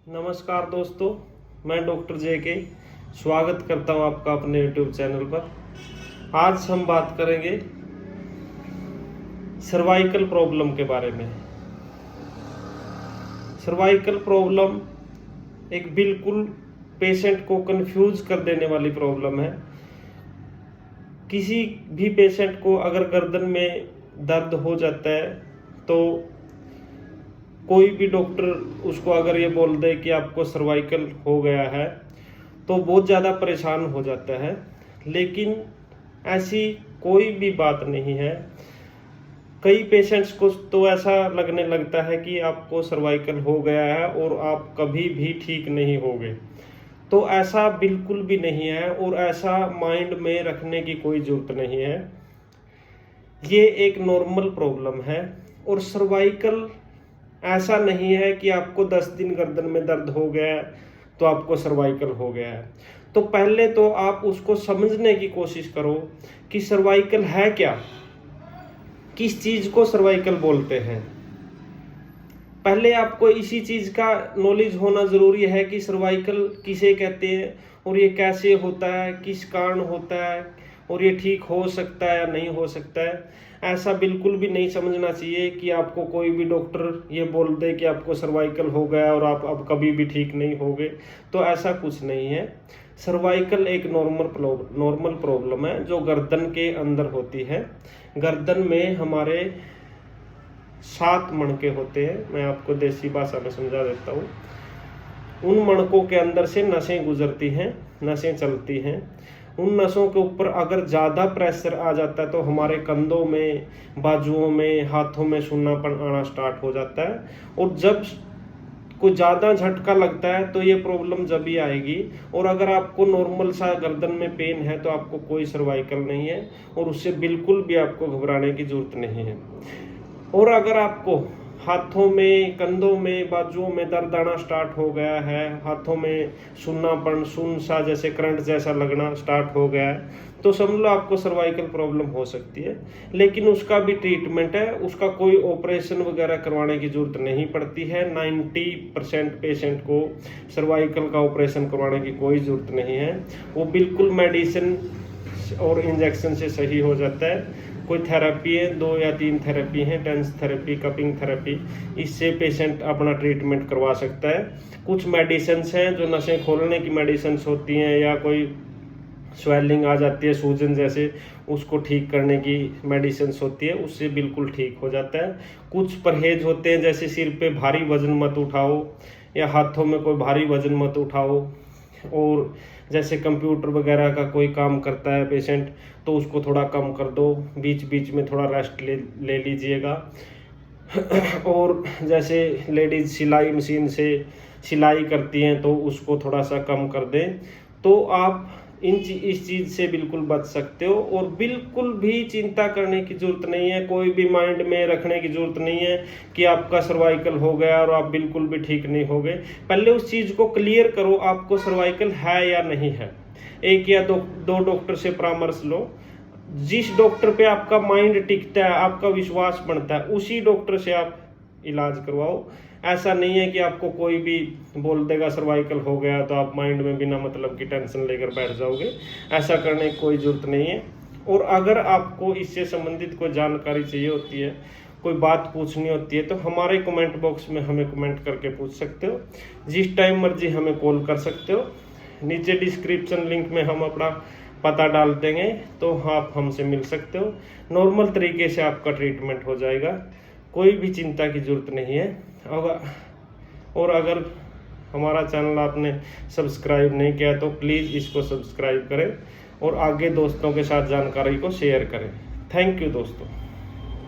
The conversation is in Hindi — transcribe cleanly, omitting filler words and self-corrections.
नमस्कार दोस्तों, मैं डॉक्टर JK स्वागत करता हूं आपका अपने YouTube चैनल पर। आज हम बात करेंगे सर्वाइकल प्रॉब्लम के बारे में। सर्वाइकल प्रॉब्लम एक बिल्कुल पेशेंट को कंफ्यूज कर देने वाली प्रॉब्लम है। किसी भी पेशेंट को अगर गर्दन में दर्द हो जाता है तो कोई भी डॉक्टर उसको अगर ये बोल दे कि आपको सर्वाइकल हो गया है तो बहुत ज़्यादा परेशान हो जाता है, लेकिन ऐसी कोई भी बात नहीं है। कई पेशेंट्स को तो ऐसा लगने लगता है कि आपको सर्वाइकल हो गया है और आप कभी भी ठीक नहीं होगे। तो ऐसा बिल्कुल भी नहीं है और ऐसा माइंड में रखने की कोई ज़रूरत नहीं है। ये एक नॉर्मल प्रॉब्लम है और सर्वाइकल ऐसा नहीं है कि आपको 10 दिन गर्दन में दर्द हो गया है तो आपको सर्वाइकल हो गया है। तो पहले तो आप उसको समझने की कोशिश करो कि सर्वाइकल है क्या, किस चीज़ को सर्वाइकल बोलते हैं। पहले आपको इसी चीज़ का नॉलेज होना ज़रूरी है कि सर्वाइकल किसे कहते हैं और ये कैसे होता है, किस कारण होता है और ये ठीक हो सकता है या नहीं हो सकता है। ऐसा बिल्कुल भी नहीं समझना चाहिए कि आपको कोई भी डॉक्टर ये बोल दे कि आपको सर्वाइकल हो गया और आप अब कभी भी ठीक नहीं होगे। तो ऐसा कुछ नहीं है। सर्वाइकल एक नॉर्मल प्रॉब्लम है जो गर्दन के अंदर होती है। गर्दन में हमारे 7 मणके होते हैं। मैं आपको देसी भाषा में समझा देता हूँ। उन मणकों के अंदर से नसें गुजरती हैं, नसें चलती हैं। उन नसों के ऊपर अगर ज़्यादा प्रेशर आ जाता है तो हमारे कंधों में, बाजुओं में, हाथों में सून्नापन आना स्टार्ट हो जाता है। और जब कोई ज़्यादा झटका लगता है तो ये प्रॉब्लम जब ही आएगी। और अगर आपको नॉर्मल सा गर्दन में पेन है तो आपको कोई सर्वाइकल नहीं है और उससे बिल्कुल भी आपको घबराने की ज़रूरत नहीं है। और अगर आपको हाथों में, कंधों में, बाजुओं में दर्द आना स्टार्ट हो गया है, हाथों में सुन्नापन, सुन्न सा जैसे करंट जैसा लगना स्टार्ट हो गया है, तो समझ लो आपको सर्वाइकल प्रॉब्लम हो सकती है। लेकिन उसका भी ट्रीटमेंट है, उसका कोई ऑपरेशन वगैरह करवाने की ज़रूरत नहीं पड़ती है। 90% पेशेंट को सर्वाइकल का ऑपरेशन करवाने की कोई ज़रूरत नहीं है। वो बिल्कुल मेडिसिन और इंजेक्शन से सही हो जाता है। कोई थेरेपी है, 2 या 3 थेरेपी हैं, टेंस थेरेपी, कपिंग थेरेपी, इससे पेशेंट अपना ट्रीटमेंट करवा सकता है। कुछ मेडिसिन्स हैं जो नसें खोलने की मेडिसिन्स होती हैं, या कोई स्वेलिंग आ जाती है सूजन जैसे, उसको ठीक करने की मेडिसिन्स होती है, उससे बिल्कुल ठीक हो जाता है। कुछ परहेज होते हैं, जैसे सिर पे भारी वजन मत उठाओ या हाथों में कोई भारी वजन मत उठाओ। और जैसे कंप्यूटर वगैरह का कोई काम करता है पेशेंट तो उसको थोड़ा कम कर दो, बीच बीच में थोड़ा रेस्ट ले लीजिएगा। और जैसे लेडीज सिलाई मशीन से सिलाई करती हैं तो उसको थोड़ा सा कम कर दें। तो आप इस चीज़ से बिल्कुल बच सकते हो और बिल्कुल भी चिंता करने की ज़रूरत नहीं है। कोई भी माइंड में रखने की ज़रूरत नहीं है कि आपका सर्वाइकल हो गया और आप बिल्कुल भी ठीक नहीं हो गए। पहले उस चीज़ को क्लियर करो, आपको सर्वाइकल है या नहीं है। 1 या 2 डॉक्टर से परामर्श लो। जिस डॉक्टर पे आपका माइंड टिकता है, आपका विश्वास बनता है, उसी डॉक्टर से आप इलाज करवाओ। ऐसा नहीं है कि आपको कोई भी बोल देगा सर्वाइकल हो गया तो आप माइंड में बिना मतलब की टेंशन लेकर बैठ जाओगे। ऐसा करने की कोई ज़रूरत नहीं है। और अगर आपको इससे संबंधित कोई जानकारी चाहिए होती है, कोई बात पूछनी होती है, तो हमारे कमेंट बॉक्स में हमें कमेंट करके पूछ सकते हो। जिस टाइम मर्जी हमें कॉल कर सकते हो। नीचे डिस्क्रिप्शन लिंक में हम अपना पता डाल देंगे तो आप हमसे मिल सकते हो। नॉर्मल तरीके से आपका ट्रीटमेंट हो जाएगा, कोई भी चिंता की ज़रूरत नहीं है। और अगर हमारा चैनल आपने सब्सक्राइब नहीं किया तो प्लीज़ इसको सब्सक्राइब करें और आगे दोस्तों के साथ जानकारी को शेयर करें। थैंक यू दोस्तों।